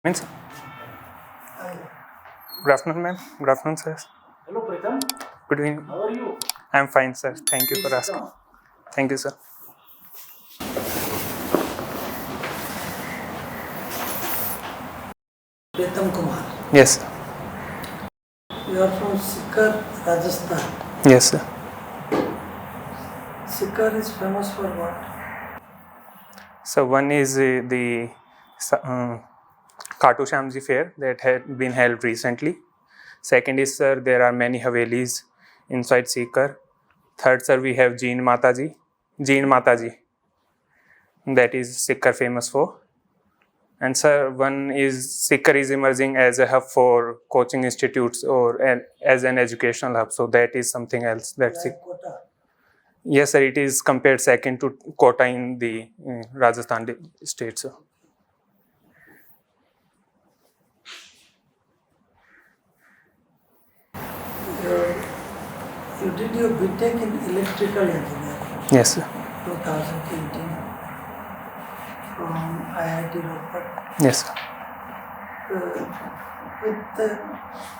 Means, good afternoon, ma'am. Good afternoon, sir. Hello, Preetam. Good evening. How are you? I'm fine, sir. Thank you Please for sit asking. down. Thank you, sir. Preetam Kumar. Yes, sir. You are from Sikar, Rajasthan. Yes, sir. Sikar is famous for what? So one is the 𝐀𝐝𝐦𝐬𝐬𝐬𝐬𝐬𝐻 fair that had been held recently. Second is, sir, there are many havelis inside Sikar. Third, sir, we have 𝐫𝐭𝐡𝐞𝐫, that is Sikar famous for. And sir, one is Sikar is emerging as a hub for coaching institutes or as an educational hub. So that is something else. That's it. Like Kota. Yes, sir. It is compared second to Kota in the Rajasthan state, sir. You did your BTech in electrical engineering. Yes, sir. 2018 from IIT Roper. Yes, sir. With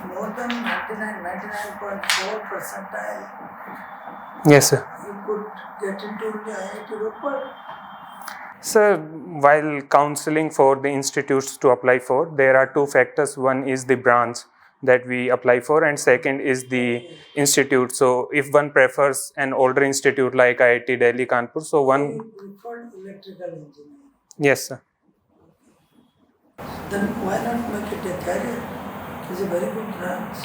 more than 99.4 percentile, Yes, sir. you could get into the IIT Roper. Sir, while counseling for the institutes to apply for, there are two factors. One is the branch that we apply for, and second is the institute. So if one prefers an older institute like IIT Delhi, Kanpur, so one. You preferred electrical engineering. Yes, sir. Then why not make it a career? It's a very good branch.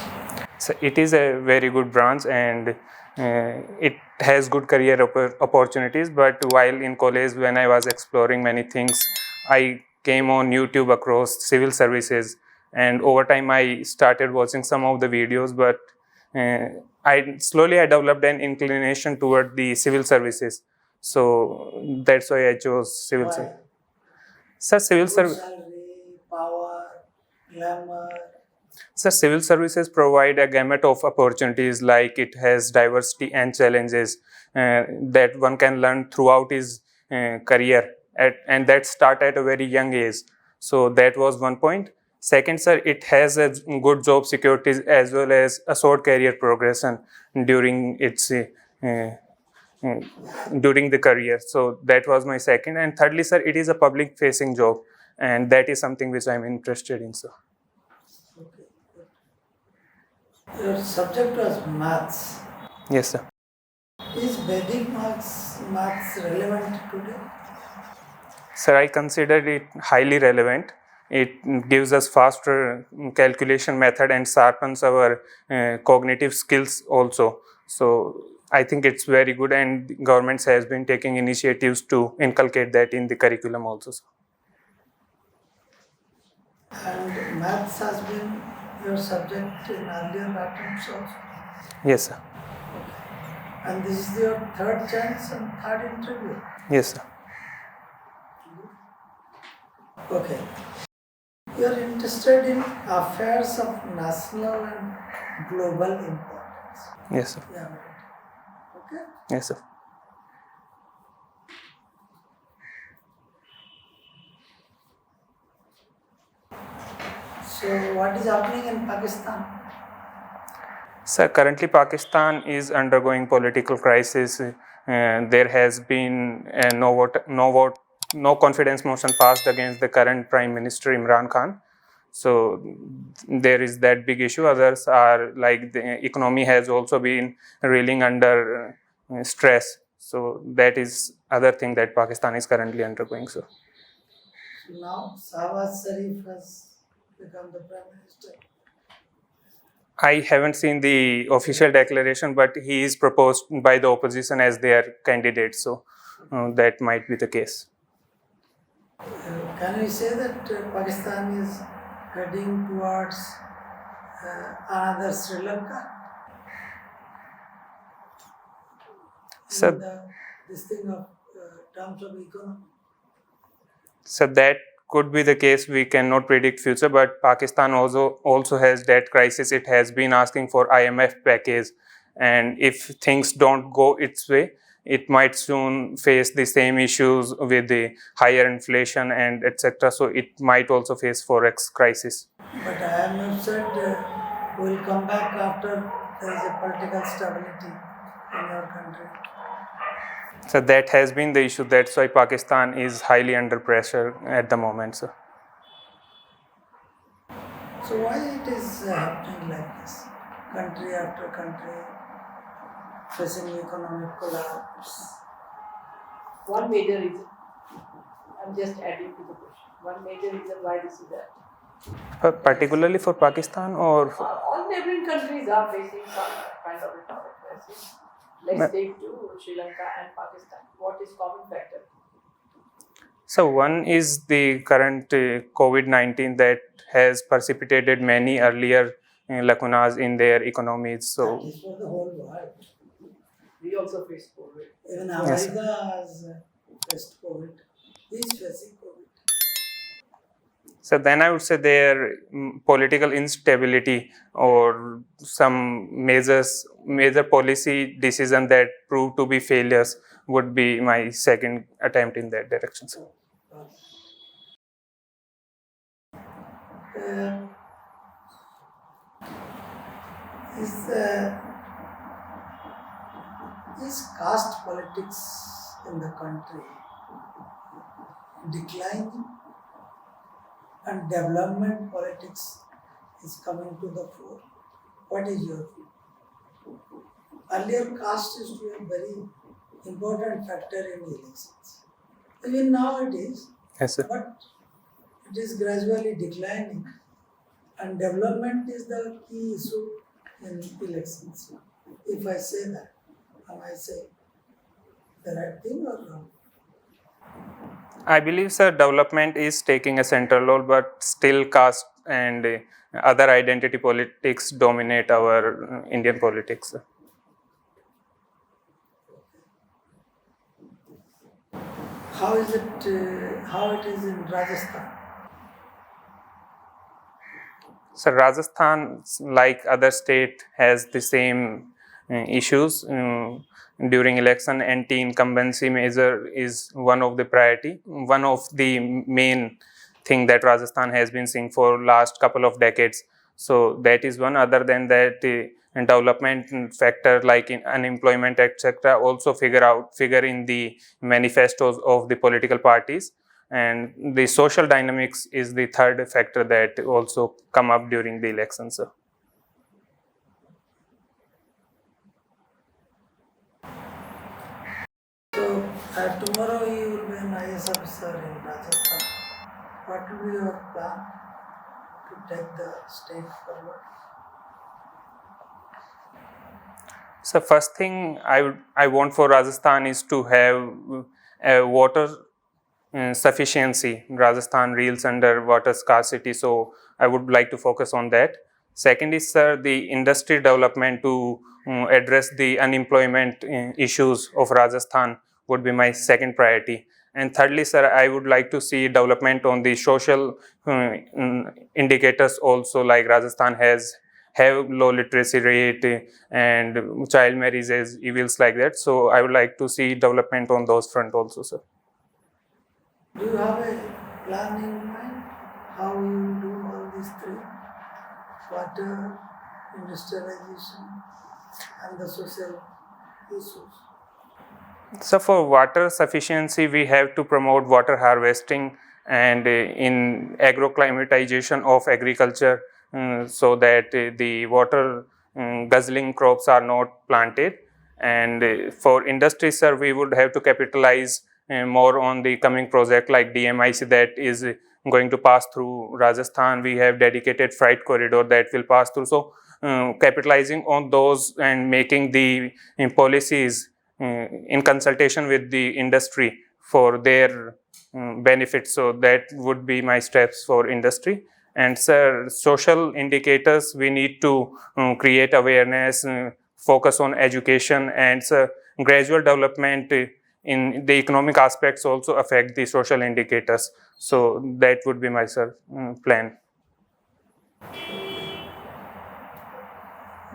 So it is a very good branch and it has good career opportunities. But while in college, when I was exploring many things, I came on YouTube across civil services, and over time I started watching some of the videos. But I developed an inclination toward the civil services. So that's why I chose civil service. Sir, civil service. Salary, power, glamour. So civil services provide a gamut of opportunities, like it has diversity and challenges that one can learn throughout his career and that start at a very young age. So that was one point. Second, sir, it has a good job security as well as a short career progression during its during the career. So that was my second. And thirdly, sir, it is a public facing job, and that is something which I'm interested in, sir. Okay. Your subject was maths. Yes, sir. Is Vedic maths relevant today? Sir, I consider it highly relevant. It gives us faster calculation method and sharpens our cognitive skills also. So I think it's very good, and government has been taking initiatives to inculcate that in the curriculum also, sir. And maths has been your subject in earlier attempts also? Yes, sir. And this is your third chance and third interview? Yes, sir. Okay. You are interested in affairs of national and global importance. Yes, sir. Yeah. Okay. Yes, sir. So what is happening in Pakistan? Sir, currently Pakistan is undergoing political crisis. There has been a no confidence motion passed against the current Prime Minister Imran Khan. So there is that big issue. Others are like the economy has also been reeling under stress. So that is other thing that Pakistan is currently undergoing. So Now Shahbaz Sharif has become the Prime Minister. I haven't seen the official declaration, but he is proposed by the opposition as their candidate. So that might be the case. Can we say that Pakistan is heading towards another Sri Lanka? So, this thing of terms of economy. So that could be the case. We cannot predict future, but Pakistan also has debt crisis. It has been asking for IMF package, and if things don't go its way, it might soon face the same issues with the higher inflation and etc. So it might also face forex crisis. But I have not said we'll come back after there is a political stability in your country. So that has been the issue. That's why Pakistan is highly under pressure at the moment. So why it is happening like this? Country after country facing economic collapse. One major reason, I'm just adding to the question, one major reason why this is that. Particularly for Pakistan or All neighboring countries are facing some kind of economic crisis. Let's take to Sri Lanka and Pakistan. What is common factor? so one is the current COVID-19 that has precipitated many earlier lacunas in their economies. So That is for the whole world. We also face COVID. Even Yes. America has faced COVID. Is facing COVID. So then I would say their political instability or some major policy decision that proved to be failures would be my second attempt in that direction. So, is caste politics in the country declining and development politics is coming to the fore? What is your view? Earlier, caste used to be a very important factor in elections. Even now it is, yes, sir. but it is gradually declining, and development is the key issue in elections. If I say that, am I saying the right thing or wrong? I believe, sir, development is taking a central role, but still caste and other identity politics dominate our Indian politics. How is it? How it is in Rajasthan? So Rajasthan, like other state, has the same issues during election. Anti-incumbency measure is one of the priority. One of the main thing that Rajasthan has been seeing for last couple of decades. So that is one. Other than that, development factor like in unemployment, etc., also figure in the manifestos of the political parties. And the social dynamics is the third factor that also come up during the elections. So tomorrow you will be an IAS officer in Rajasthan. What will be your plan to take the state forward? So first thing I want for Rajasthan is to have a water sufficiency. Rajasthan reels under water scarcity, so I would like to focus on that. Second is, sir, the industry development to address the unemployment issues of Rajasthan would be my second priority. And thirdly, sir, I would like to see development on the social indicators also, like Rajasthan have low literacy rate and child marriages, evils like that. So I would like to see development on those front also, sir. Do you have a plan in mind how you will do all these three? Water, industrialization, and the social issues. So for water sufficiency, we have to promote water harvesting and in agroclimatization of agriculture so that the water guzzling crops are not planted. And for industry, sir, we would have to capitalize more on the coming project like DMIC that is going to pass through Rajasthan. We have dedicated freight corridor that will pass through. So capitalizing on those and making the policies in consultation with the industry for their benefits. So that would be my steps for industry. And sir, social indicators, we need to create awareness, focus on education, and gradual development in the economic aspects also affect the social indicators. So that would be my plan.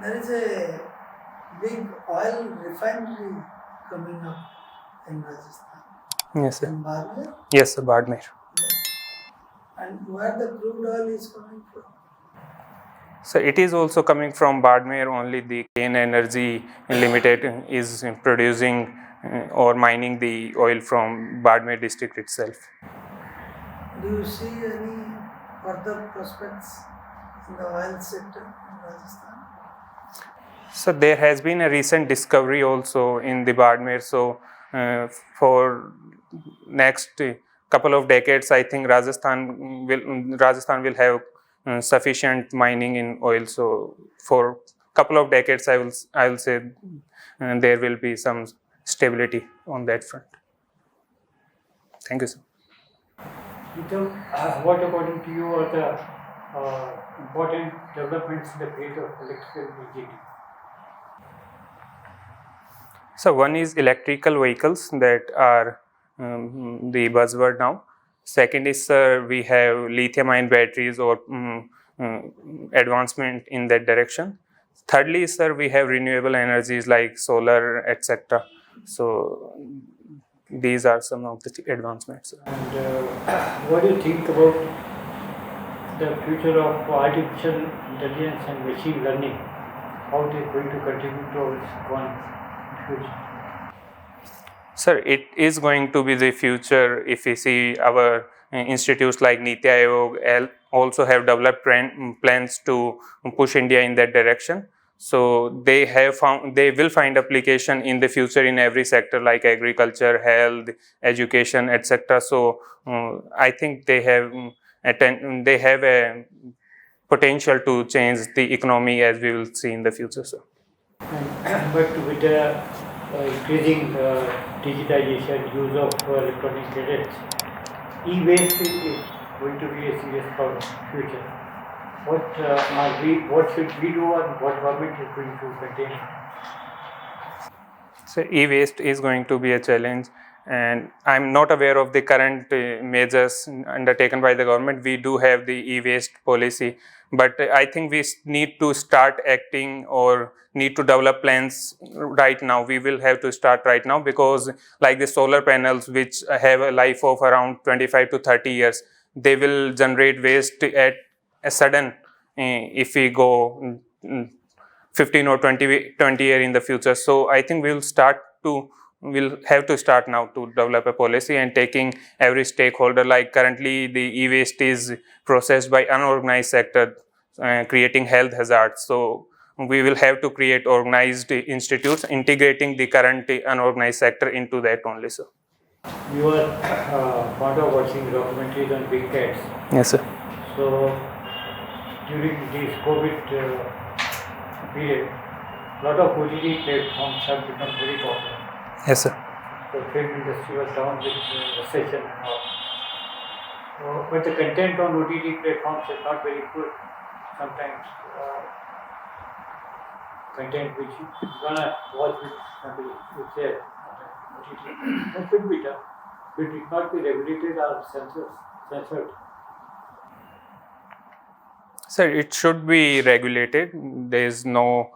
There is a big oil refinery coming up in Rajasthan. Yes, sir. And Barmer? Yes, sir, Badmer. And where the crude oil is coming from? So it is also coming from Badmer. Only the 𝐀𝐝𝐦𝐢𝐬𝐬𝐢𝐬𝐬 Limited is producing or mining the oil from Badmer district itself. Do you see any further prospects in the oil sector in Rajasthan? So there has been a recent discovery also in the Badmer. So for next couple of decades, I think Rajasthan will have sufficient mining in oil. So for couple of decades, I will say there will be some stability on that front. Thank you, sir. What according to you are the important developments in the field of electrical engineering? So one is electrical vehicles that are the buzzword now. Second is, we have lithium-ion batteries or advancement in that direction. Thirdly, sir, we have renewable energies like solar, etc. So these are some of the advancements. And what do you think about the future of artificial intelligence and machine learning? How they are going to contribute towards one future? Sir, it is going to be the future. If we see our institutes like NITI Aayog also have developed plans to push India in that direction. So they will find application in the future in every sector like agriculture, health, education, etc. So I think they have a potential to change the economy, as we will see in the future, sir. But with the increasing digitization, use of electronic gadgets, e-waste is going to be a serious problem in future. What should we do and what government is going to contain? So e-waste is going to be a challenge, and I'm not aware of the current measures undertaken by the government. We do have the e-waste policy, but I think we need to start acting or need to develop plans right now. We will have to start right now, because like the solar panels, which have a life of around 25 to 30 years, they will generate waste at a sudden if we go 15 or 20 year in the future. So I think we'll have to start now to develop a policy and taking every stakeholder. Like currently the e-waste is processed by unorganized sector, creating health hazards. So we will have to create organized institutes integrating the current unorganized sector into that only, sir. You are fond of watching documentaries on big cats. Yes, sir. So during this COVID period, a lot of OTT platforms have become very popular. Yes, sir. The film industry was down with recession and all. But the content on OTT platforms is not very good. Sometimes content which you wanna watch with somebody is there. What should be done? Should it not be regulated or censored? Sir, it should be regulated. There is no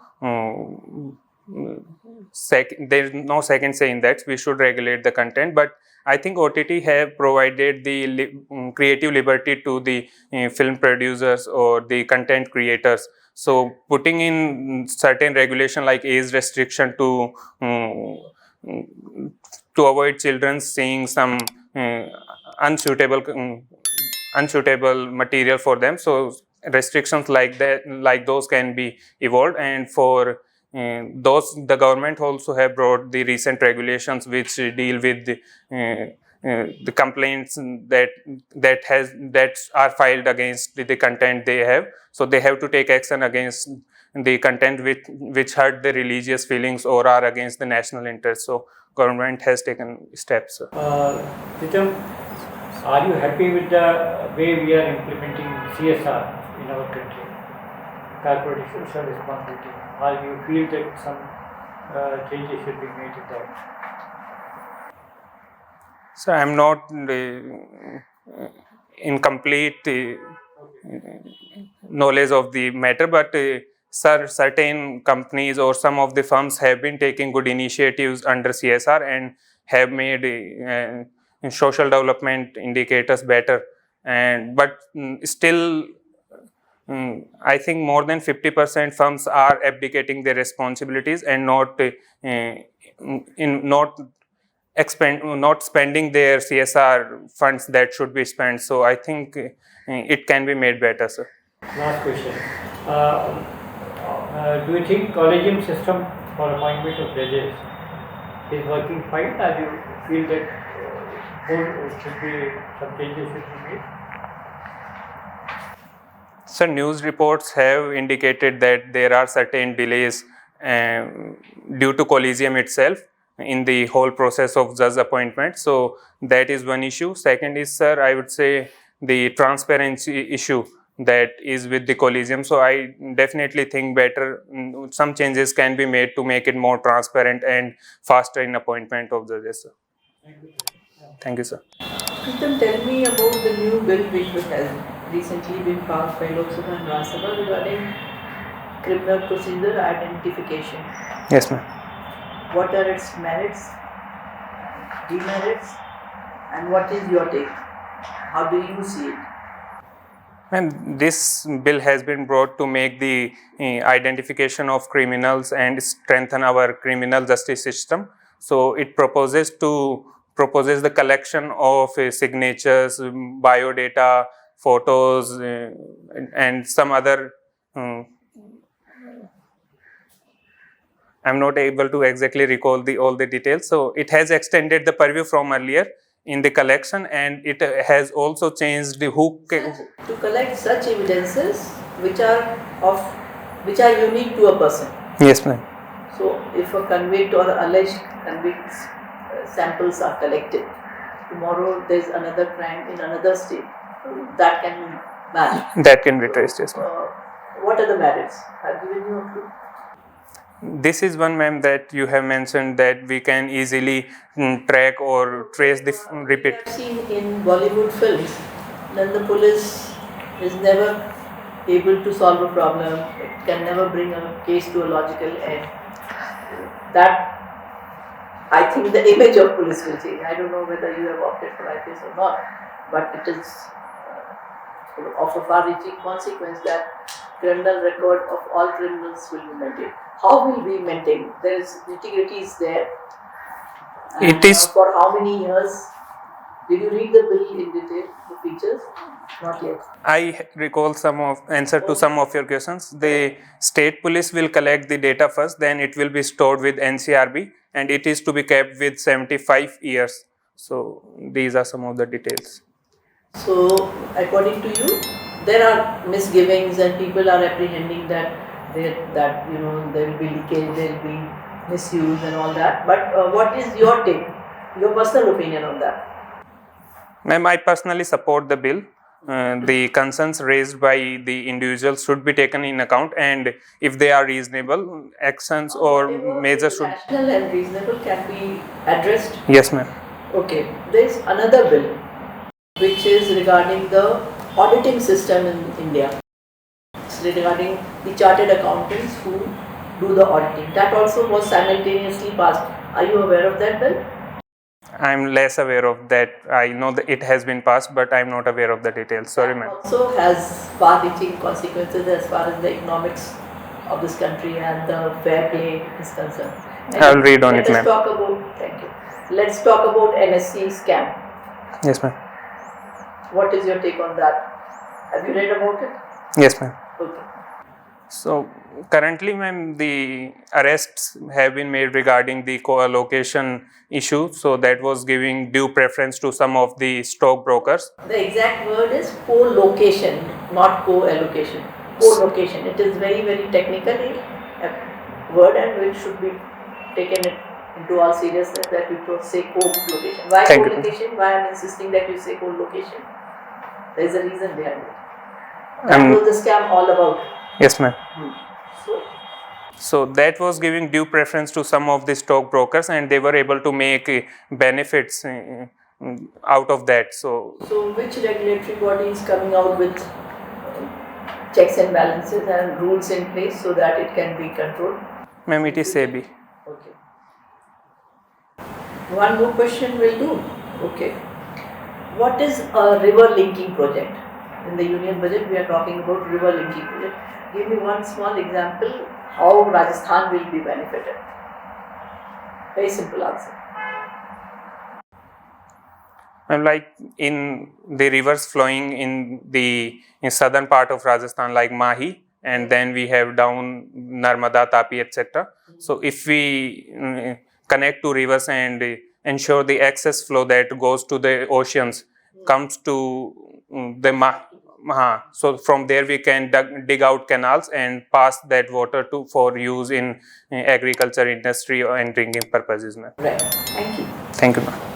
second say in that. We should regulate the content, but I think OTT have provided the creative liberty to the film producers or the content creators. So putting in certain regulation like age restriction to avoid children seeing some unsuitable material for them. So restrictions like those can be evolved, and for those, the government also have brought the recent regulations which deal with the complaints that are filed against the content they have. So they have to take action against the content which hurt the religious feelings or are against the national interest. So government has taken steps. Preetam, are you happy with the way we are implementing CSR in our country, corporate social responsibility, or you feel that some changes should be made in that? So I am not in complete knowledge of the matter, but certain companies or some of the firms have been taking good initiatives under CSR and have made social development indicators better, and but still I think more than 50% firms are abdicating their responsibilities and not not spending their CSR funds that should be spent. So I think it can be made better, sir. Last question. Do you think collegium system for appointment of judges is working fine, or do you feel that should be some changes should be made? So news reports have indicated that there are certain delays due to collegium itself in the whole process of judge appointment. So that is one issue. Second is, sir, I would say the transparency issue that is with the collegium. So I definitely think better some changes can be made to make it more transparent and faster in appointment of judges, sir. Thank you. Thank you, sir. Preetam, tell me about the new bill which has recently been passed by Lok Sabha and Rajya Sabha regarding criminal procedure identification. Yes, ma'am. What are its merits, demerits, and what is your take? How do you see it? And this bill has been brought to make the identification of criminals and strengthen our criminal justice system. So it proposes the collection of signatures, biodata, photos, and some other. I'm not able to exactly recall all the details. So it has extended the purview from earlier in the collection, and it has also changed the to collect such evidences which are unique to a person. Yes, ma'am. So if a convict or alleged convict samples are collected, tomorrow there's another crime in another state, that can match. That can be traced, yes, ma'am. What are the merits? I've given you a clue. This is one, ma'am, that you have mentioned that we can easily track or trace the repeat. I've seen in Bollywood films, then the police is never able to solve a problem. It can never bring a case to a logical end. That, I think the image of police will change. I don't know whether you have opted for IPS or not, but it is of a far-reaching consequence that criminal record of all criminals will be maintained. How will we maintain? There is nitty-gritty is there. It is for how many years? Did you read the bill in detail, the features? Not yet. I recall answer to some of your questions. The state police will collect the data first, then it will be stored with NCRB, and it is to be kept with 75 years. So these are some of the details. So according to you, there are misgivings and people are apprehending that there will be leakage, there will be misuse and all that. But what is your take, your personal opinion on that? Ma'am, I personally support the bill. The concerns raised by the individuals should be taken in account, and if they are reasonable, actions or measures should. Rational and reasonable can be addressed. Yes, ma'am. Okay, there is another bill which is regarding the auditing system in India. It's regarding the chartered accountants who do the auditing. That also was simultaneously passed. Are you aware of that bill? I'm less aware of that. I know that it has been passed, but I'm not aware of the details. Sorry, ma'am. Also has far-reaching consequences as far as the economics of this country and the fair play is concerned. I'll read on it, ma'am. Thank you. Let's talk about NSC scam. Yes, ma'am. What is your take on that? Have you read about it? Yes, ma'am. Okay. So currently, ma'am, the arrests have been made regarding the co-allocation issue. So that was giving due preference to some of the stockbrokers. The exact word is co-location, not co-allocation. Co-location. It is very, very technically a word, and it should be taken into all seriousness that you say co-location. Why co-location? Why I am insisting that you say co-location? There is a reason behind it. That was the scam all about. Yes, ma'am. So that was giving due preference to some of the stockbrokers, and they were able to make benefits out of that. So which regulatory body is coming out with checks and balances and rules in place so that it can be controlled? Ma'am, it is SEBI. Okay. One more question will do. Okay. What is a river linking project? In the union budget, we are talking about river linking project. Give me one small example how Rajasthan will be benefited. Very simple answer. And like in the rivers flowing in southern part of Rajasthan, like Mahi, and then we have down Narmada, Tapi, etc. So if we connect to rivers and ensure the excess flow that goes to the oceans comes to so from there we can dig out canals and pass that water for use in agriculture, industry, and drinking purposes. Right. Thank you. Thank you, ma'am.